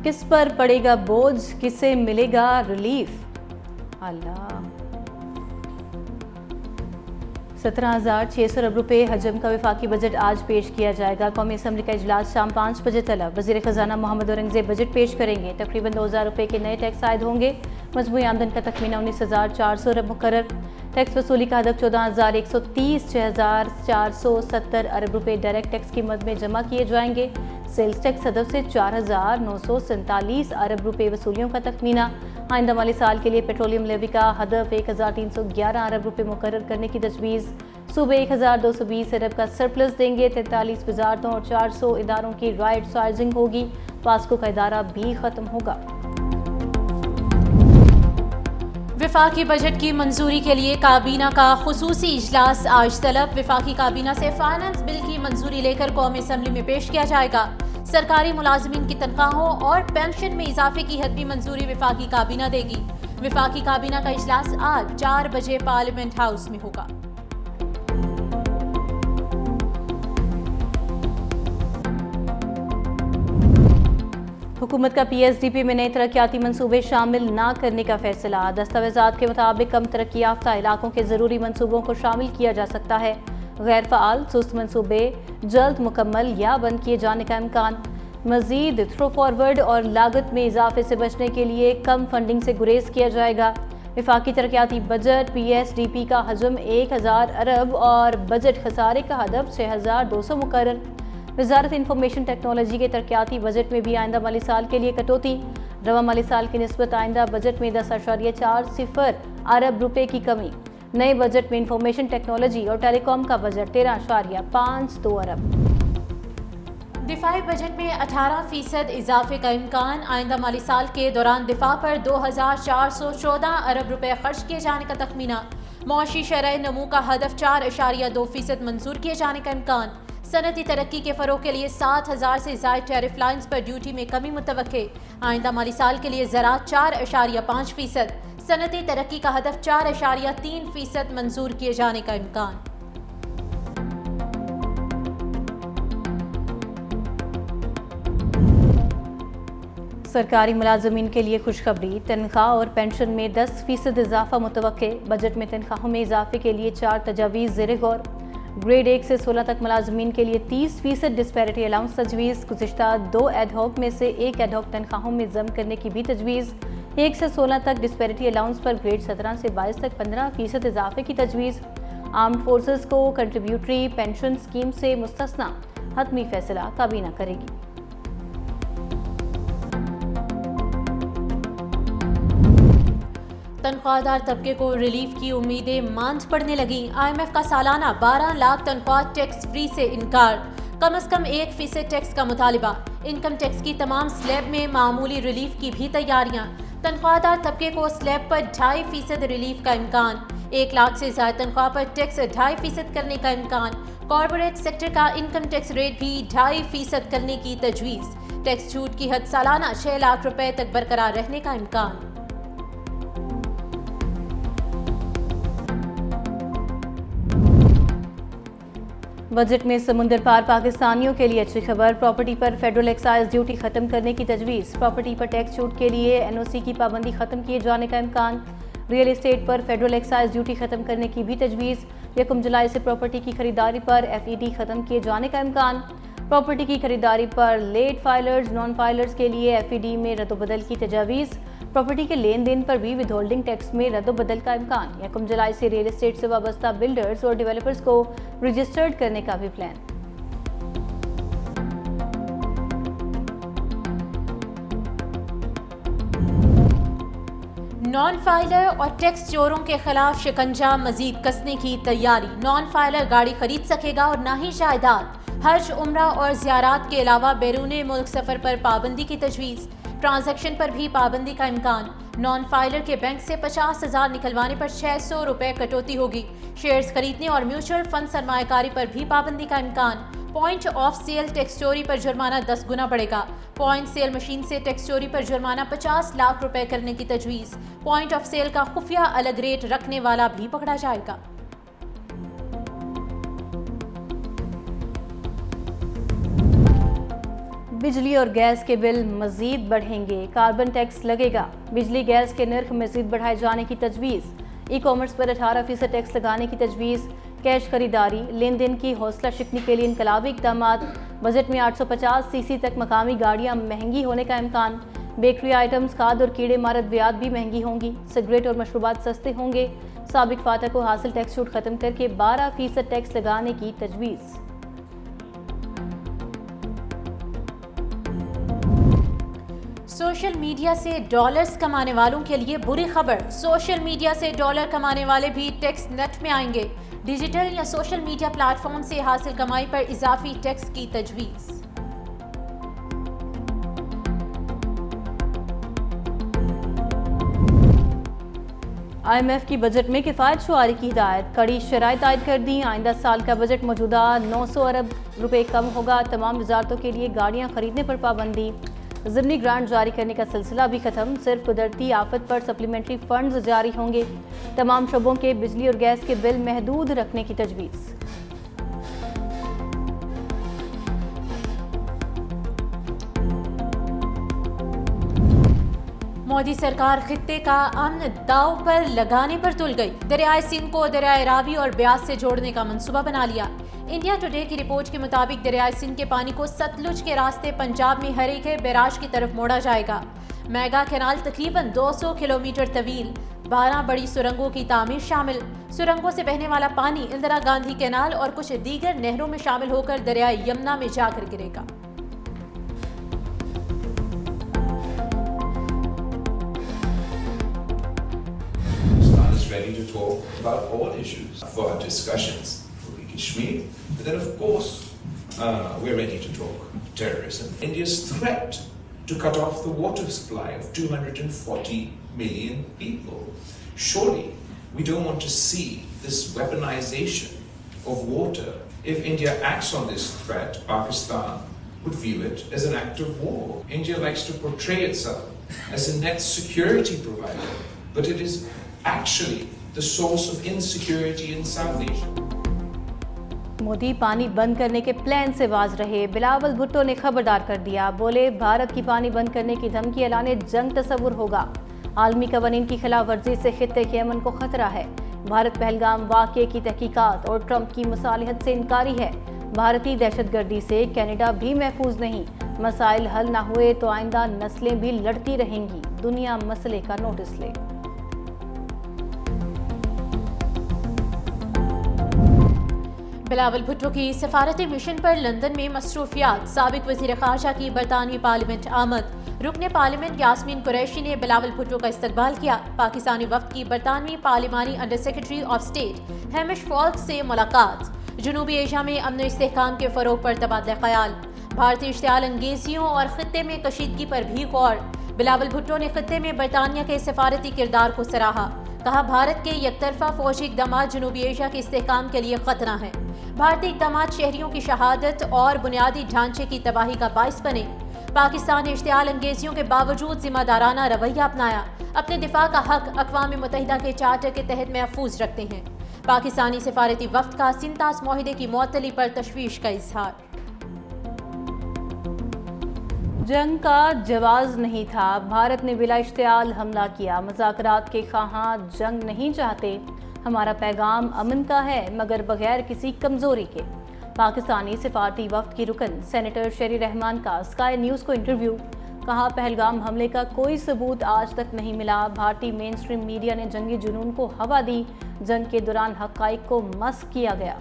किस पर पड़ेगा बोझ, किसे मिलेगा रिलीफ? अल्लाह। 17,600 अरब रुपए हजम का वफाकी बजट आज पेश किया जाएगा। कौमी असम्बली का इजलास शाम 5 बजे तलब। वज़ीर ख़जाना मोहम्मद औरंगज़ेब बजट पेश करेंगे। तकरीबन 2,000 रुपए के नए टैक्स आयद होंगे। मजमूई आमदन का तखमीना 19,400 अरब मुकर्रर। टैक्स वसूली का हदफ 14,130 6,470 अरब रुपए डायरेक्ट टैक्स की मद में जमा किए जाएंगे। सेल्स टैक्स हदफ से 4,947 अरब रुपए वसूलियों का तखमीना। आइंदा माली साल के लिए पेट्रोलियम लेवी का हदफ 1,311 अरब रुपए मुकर्रर करने की तजवीज़। सूबे 1,220 अरब का सरप्लस देंगे। 43 वजारतों और 400 इदारों की राइट साइजिंग होगी। पास्को का इदारा भी खत्म होगा। विफाकी बजट की मंजूरी के लिए काबीना का खुसूसी इजलास आज तलब। विफाकी काबीना से फाइनेंस बिल की मंजूरी लेकर कौमी असम्बली में पेश किया जाएगा। सरकारी मुलाजिमीन की तनख्वाहों और पेंशन में इजाफे की हतमी मंजूरी विफाकी काबीना देगी। विफाकी काबीना का इजलास आज 4 बजे पार्लियामेंट हाउस में होगा। हुकूमत का PSDP में नए तरक्याती मनसूबे शामिल न करने का फैसला। दस्तावेजात के मुताबिक कम तरक्की याफ्ता इलाकों के ज़रूरी मनसूबों को शामिल किया जा सकता है। गैर फ़ाल सुस्त मनसूबे जल्द मुकम्मल या बंद किए जाने का इम्कान। मज़ीद थ्रो फॉरवर्ड और लागत में इजाफे से बचने के लिए कम फंडिंग से गुरेज किया जाएगा। वफाकी तरक्याती बजट PSDP का हजम 1,000 अरब और बजट खसारे का हदफ 6,200 मुकर्रर। वजारत इंफॉर्मेशन टेक्नोलॉजी के तरक्याती बजट में भी आइंदा माली साल के लिए कटौती। रवा माली साल की निस्बत आइंदा बजट में 10.40 अरब रुपए की कमी। नए बजट में इंफॉर्मेशन टेक्नोलॉजी और टेलीकॉम का बजट 13.52 अरब। दिफाई बजट में 18% इजाफे का इम्कान। आइंदा माली साल के दौरान दिफा पर 2,414 अरब रुपए खर्च किए जाने का तखमीना। मौशी शरह नमू का हदफ 4.2% मंजूर किए जाने का इम्कान। सनती तरक्की के फ़रोग़ के लिए 7,000 से ज़ायद टैरिफ लाइन्स पर ड्यूटी में कमी मुतवक्के। आइंदा माली साल के लिए ज़राअत 4.5%, सनती तरक्की का हदफ 4.3% मंजूर किए जाने का इम्कान। सरकारी मुलाजमीन के लिए खुशखबरी। तनख्वाह और पेंशन में 10% इजाफा मुतवक्के। बजट में तनख्वाहों में इजाफे के लिए 4 तजावीज़ ज़ेरे गौर। ग्रेड 1 से 16 तक मुलाजमीन के लिए 30% डिस्पैरिटी अलाउंस तजवीज़। गुज़िश्ता 2 एडहॉक में से 1 एडहॉक तनख्वाहों में जम करने की भी तजवीज़। 1 से 16 तक डिस्पैरिटी अलाउंस पर ग्रेड 17 से 22 तक 15% इजाफे की तजवीज़। आर्म्ड फोर्सेस को कंट्रीब्यूटरी पेंशन स्कीम से मुस्तस्ना। हतमी फैसला काबीना करेगी। तनख्वाहदार तबके को रिलीफ की उम्मीदें मांझ पड़ने लगी। IMF का सालाना 12 लाख तनख्वाह टैक्स फ्री से इनकार। कम अज कम 1% टैक्स का मुतालिबा। इनकम टैक्स की तमाम स्लैब में मामूली रिलीफ की भी तैयारियां। तनख्वाहदार तबके को स्लैब पर 2.5% रिलीफ का इम्कान। 1 लाख से ज्यादा तनख्वाह पर टैक्स 2.5% करने का इम्कान। कॉर्पोरेट सेक्टर का इनकम टैक्स रेट भी 2.5% करने की तजवीज़। टैक्स छूट की हद सालाना 6 लाख रुपए तक बरकरार रहने का इम्कान। बजट में समुंदर पार पाकिस्तानियों के लिए अच्छी खबर। प्रॉपर्टी पर फेडरल एक्साइज ड्यूटी खत्म करने की तजवीज़। प्रॉपर्टी पर टैक्स छूट के लिए NOC की पाबंदी खत्म किए जाने का इम्कान। रियल एस्टेट पर फेडरल एक्साइज ड्यूटी खत्म करने की भी तजवीज़। 1 जुलाई से प्रॉपर्टी की खरीदारी पर FET खत्म किए जाने का इम्कान। प्रॉपर्टी की खरीदारी पर लेट फाइलर्स नॉन फाइलर्स के लिए FED में रद्दोबदल की तजावीज़। प्रॉपर्टी के लेन देन पर भी विदहोल्डिंग टैक्स में रद्दोबदल का इम्कान। 1 जुलाई से रियल एस्टेट से वाबस्ता बिल्डर्स और डेवलपर्स को रजिस्टर्ड करने का भी प्लान। नॉन फाइलर और टैक्स चोरों के खिलाफ शिकंजा मजीद कसने की तैयारी। नॉन फाइलर गाड़ी खरीद सकेगा और ना ही जायदाद। हज, उम्रा और ज़ियारात के अलावा बैरून मुल्क सफ़र पर पाबंदी की तजवीज़। ट्रांजैक्शन पर भी पाबंदी का इम्कान। नॉन फाइलर के बैंक से 50,000 निकलवाने पर 600 रुपए कटौती होगी। शेयर्स खरीदने और म्यूचुअल फंड सरमायाकारी पर भी पाबंदी का इम्कान। पॉइंट ऑफ सेल टैक्स चोरी पर जुर्माना 10 गुना बढ़ेगा। पॉइंट सेल मशीन से टैक्स चोरी पर जुर्माना 50 लाख रुपए करने की तजवीज़। पॉइंट ऑफ सेल का खुफिया अलग रेट रखने वाला भी पकड़ा जाएगा। बिजली और गैस के बिल मजीद बढ़ेंगे, कार्बन टैक्स लगेगा। बिजली गैस के नर्ख मजीद बढ़ाए जाने की तजवीज़। ई कॉमर्स पर 18% टैक्स लगाने की तजवीज़। कैश खरीदारी, लेन देन की हौसला शिकनी के लिए इनकलाबी इक़दाम। बजट में 850 सीसी तक मकामी गाड़ियाँ महंगी होने का इम्कान। बेकरी आइटम्स, खाद और कीड़े मारद ब्याज भी महंगी होंगी। सिगरेट और मशरूबात सस्ते होंगे। साबिक फाटा को हासिल टैक्स छूट खत्म करके 12% टैक्स लगाने की तजवीज़। सोशल मीडिया से डॉलर्स कमाने वालों के लिए बुरी खबर। सोशल मीडिया से डॉलर कमाने वाले भी टैक्स नेट में आएंगे। डिजिटल या सोशल मीडिया प्लेटफॉर्म से हासिल कमाई पर इजाफी टैक्स की तजवीज़। IMF की बजट में किफ़ायत शुमारी की हिदायत। कड़ी शराइत आयद कर दी। आइंदा साल का बजट मौजूदा 900 अरब रुपए कम होगा। तमाम वजारतों के लिए गाड़ियाँ खरीदने पर पाबंदी। ज़िमनी ग्रांट जारी करने का सिलसिला भी खत्म। सिर्फ कुदरती आफत पर सप्लीमेंट्री फंड्स जारी होंगे। तमाम शोबों के बिजली और गैस के बिल महदूद रखने की तजवीज़। मोदी सरकार खित्ते का अमन दाव पर लगाने पर तुल गई। दरियाए सिंध को दरियाए रावी और ब्यास से जोड़ने का मंसूबा बना लिया। इंडिया टुडे की रिपोर्ट के मुताबिक दरियाए सिंध के पानी को सतलुज के रास्ते पंजाब में हरीके बैराज की तरफ मोड़ा जाएगा। मेगा कैनाल तकरीबन 200 किलोमीटर तवील, 12 बड़ी सुरंगों की तामीर शामिल। सुरंगों से बहने वाला पानी इंदिरा गांधी कैनाल और कुछ दीगर नहरों में शामिल होकर दरियाए यमुना में जाकर गिरेगा। Ready to talk about all issues for discussions for Kashmir. But then, of course, we're ready to talk terrorism. India's threat to cut off the water supply of 240 million people. Surely, we don't want to see this weaponization of water. If India acts on this threat, Pakistan would view it as an act of war. India likes to portray itself as a net security provider, but it is actually the source of insecurity in South Asia. Modi पानी बंद करने के plan से बाज रहे। बिलावल भुट्टो ने खबरदार कर दिया। बोले, भारत की पानी बंद करने की धमकी ऐलाने जंग तस्वुर होगा। आलमी कवानीन की खिलाफ वर्जी से खित्ते के अमन को खतरा है। भारत पहलगाम वाक़ये की तहकीकात और ट्रंप की मुसालिहत से इनकारी है। भारतीय दहशतगर्दी से कनाडा भी महफूज नहीं। मसाइल हल ना हुए तो आइंदा नस्लें भी लड़ती रहेंगी। दुनिया मसले का नोटिस ले। बिलावल भुट्टो की सफारती मिशन पर लंदन में मसरूफियात। साबिक वज़ीर ख़ारजा की बरतानवी पार्लियामेंट आमद। रुकने पार्लियामेंट यास्मीन कुरैशी ने बिलावल भुट्टो का इस्तकबाल किया। पाकिस्तानी वफ़द की बरतानवी पार्लिमानी under secretary of state Hamish Falk से मुलाकात। जनूबी एशिया में अमन इस्तेहकाम के फ़रोग पर तबादला ख्याल। भारतीय इश्तियाल अंगेजियों और खित्ते में कशीदगी पर भी गौर। बिलावल भुट्टो ने खित्ते में बरतानिया के सफारती किरदार को सराहा। कहा, भारत के यकतरफा फौजी इक़दाम जनूबी एशिया के इस्तेहकाम के लिए खतरा है। भारतीय इक़दाम शहरियों की शहादत और बुनियादी ढांचे की तबाही का बाइस बने। पाकिस्तान ने इश्तियाल अंगेजियों के बावजूद जिम्मेदाराना रवैया अपनाया। अपने दिफा का हक अक़वाम मुत्तहिदा के चार्टर के तहत महफूज रखते हैं। पाकिस्तानी सफारती वफ़द का सिंतास मुआहदे की मुअत्तली पर तशवीश का इजहार। जंग का जवाज नहीं था। भारत ने बिला इश्तियाल हमला किया। मुज़ाकरात के ख़्वाहां जंग नहीं चाहते। हमारा पैगाम अमन का है, मगर बगैर किसी कमज़ोरी के। पाकिस्तानी सिफारती वफ़द की रुकन सेनेटर शेरी रहमान का स्काई न्यूज़ को इंटरव्यू। कहा, पहलगाम हमले का कोई सबूत आज तक नहीं मिला। भारतीय मेन स्ट्रीम मीडिया ने जंगी जुनून को हवा दी। जंग के दौरान हक़ाइक़ को मस्ख़ किया गया।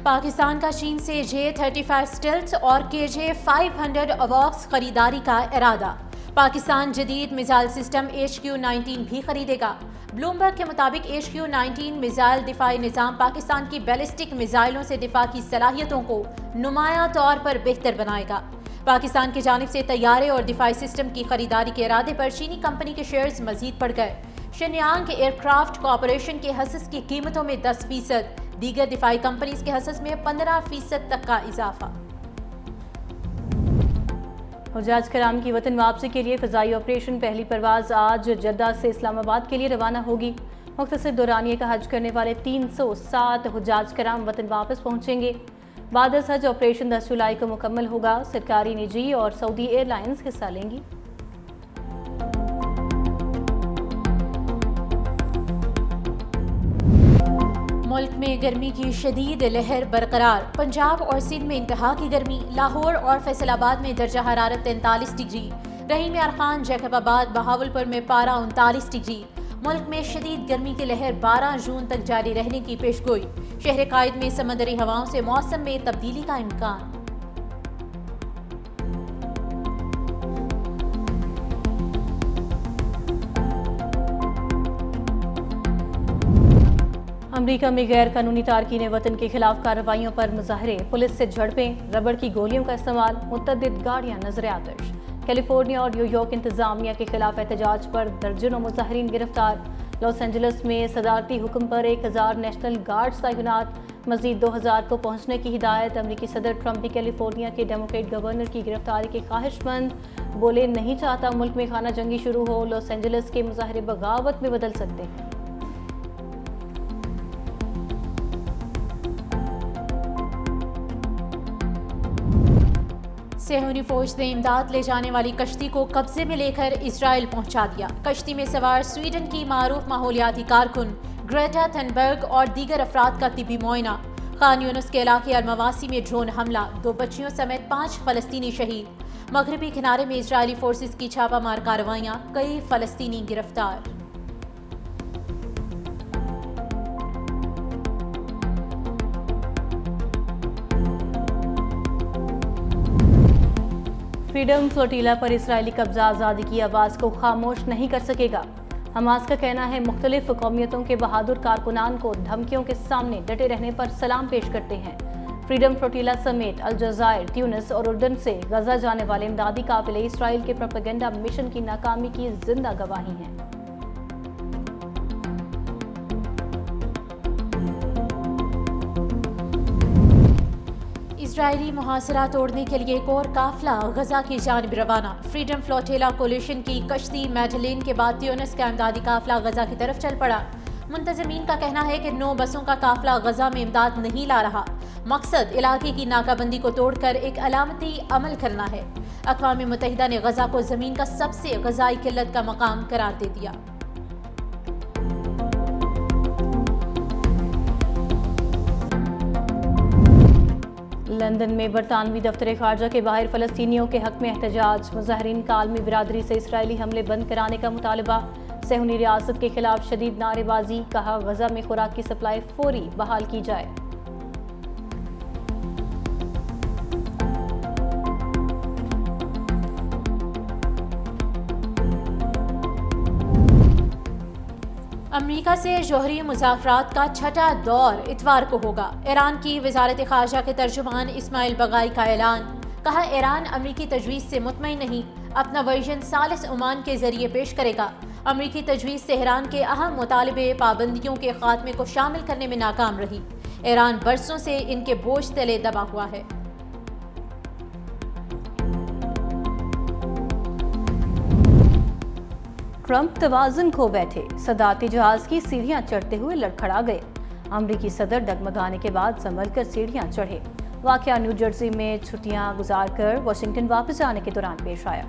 पाकिस्तान का चीन से J-35 स्टिल्थ और KJ-500 अवॉक्स खरीदारी का इरादा। पाकिस्तान जदीद मिसाइल सिस्टम HQ-19 भी खरीदेगा। ब्लूमबर्ग के मुताबिक HQ-19 मिसाइल दिफाई निज़ाम पाकिस्तान की बैलिस्टिक मिसाइलों से दिफा की सलाहियतों को नुमाया तौर पर बेहतर बनाएगा। पाकिस्तान की जानिब से तैयारे और दिफाई सिस्टम की खरीदारी के इरादे पर चीनी कंपनी के शेयर्स मजीद बढ़ गए। शिन्यांग एयरक्राफ्ट कॉरपोरेशन के हसस की कीमतों में 10%, दीगर दिफाई कंपनीज के हसस में 15% तक का इजाफा। हुजाज कराम की वतन वापसी के लिए फ़ज़ाई ऑपरेशन पहली परवाज़ आज जद्दा से इस्लामाबाद के लिए रवाना होगी। मुख्तसर दौरानिए का हज करने वाले 307 हुज्जाज कराम वतन वापस पहुंचेंगे। बाद हज ऑपरेशन 10 जुलाई को मुकम्मल होगा। सरकारी, निजी और सऊदी एयरलाइंस हिस्सा लेंगी। मुल्क में गर्मी की शदीद लहर बरकरार। पंजाब और सिंध में इंतहा की गर्मी। लाहौर और फैसलाबाद में दर्जा हरारत 43 डिग्री। रहीम यार खान, जैकबाबाद, बहावलपुर में पारा 39 डिग्री। मुल्क में शदीद गर्मी की लहर 12 जून तक जारी रहने की पेशगोई। शहर कायद में समंदरी हवाओं से मौसम में तब्दीली का इम्कान। अमरीका में गैर कानूनी तारकीन वतन के खिलाफ कार्रवाइयों पर मुजाहरे, पुलिस से झड़पें, रबड़ की गोलियों का इस्तेमाल, मुतअद्दिद गाड़ियां नजर आतिश। कैलिफोर्निया और न्यूयॉर्क इंतजामिया के खिलाफ एहतजाज पर दर्जनों मुजाहरीन गिरफ्तार। लॉस एंजल्स में सदारती हुक्म पर 1000 नेशनल गार्ड्स तैनात। मजीद 2000 को पहुंचने की हिदायत। अमरीकी सदर ट्रंप भी कैलिफोर्निया के डेमोक्रेट गवर्नर की गिरफ्तारी के ख्वाहिशमंद, बोले नहीं चाहता मुल्क में खाना जंगी शुरू हो। लॉस एंजल्स के मुजाहरे बगावत में बदल सकते हैं। सेहूनी फौज ने इमदाद ले जाने वाली कश्ती को कब्जे में लेकर इजराइल पहुंचा दिया। कश्ती में सवार स्वीडन की मारूफ माहौलियाती कारकुन ग्रेटा थनबर्ग और दीगर अफराद का तिबी मुआयना। खान यूनुस के इलाके अलमवासी में ड्रोन हमला, 2 बच्चियों समेत 5 फलस्तीनी शहीद। मगरबी किनारे में इजरायली फोर्सेस की छापामार कार्रवाइयां, कई फलस्तीनी गिरफ्तार। फ्रीडम फ्लोटीला पर इसराइली कब्जा आज़ादी की आवाज़ को खामोश नहीं कर सकेगा। हमास का कहना है मुख्तलिफ कौमियतों के बहादुर कारकुनान को धमकियों के सामने डटे रहने पर सलाम पेश करते हैं। फ्रीडम फ्लोटीला समेत अलजायर, ट्यूनिस और उर्दन से गजा जाने वाले इमदादी काफिले इसराइल के प्रोपेगेंडा मिशन की नाकामी की जिंदा गवाही हैं। इजरायली मुहासरा तोड़ने के लिए एक और काफिला गजा की जानिब रवाना। फ्रीडम फ्लोटेला कोलिशन की कश्ती मैडलिन के बाद ट्यूनिस का इमदादी काफिला गजा की तरफ चल पड़ा। मुंतजमीन का कहना है कि 9 बसों का काफिला गजा में इमदाद नहीं ला रहा। मकसद इलाके की नाकाबंदी को तोड़कर एक अलामती अमल करना है। अक़वाम मुत्तहिदा ने गजा को जमीन का सबसे गजाई किल्लत का मकाम करार दे दिया। लंदन में बरतानवी दफ्तर खारजा के बाहर फ़लस्तीनियों के हक में एहतजाज। मुजाहरीन का आलमी बिरादरी से इसराइली हमले बंद कराने का मुतालबा। सेहूनी रियासत के खिलाफ शदीद नारेबाजी, कहा गजा में खुराक की सप्लाई फौरी बहाल की जाए। अमेरिका से जौहरी मुज़ाकरात का छठा दौर इतवार को होगा। ईरान की वज़ारत ख़ारजा के तर्जुमान इस्माइल बगाई का ऐलान, कहा ईरान अमरीकी तजवीज़ से मुतमईन नहीं, अपना वर्जन सालिस ओमान के जरिए पेश करेगा। अमरीकी तजवीज़ तेहरान के अहम मुतालबे पाबंदियों के खात्मे को शामिल करने में नाकाम रही। ईरान बरसों से इनके बोझ तले दबा हुआ है। ट्रंप तवाज़ुन खो बैठे, सदारती जहाज की सीढ़ियां चढ़ते हुए लड़खड़ा गए। अमरीकी सदर डगमगाने के बाद संभल कर सीढ़ियां चढ़े। वाक़या न्यू जर्सी में छुट्टियां गुजारकर वाशिंगटन वापस जाने के दौरान पेश आया।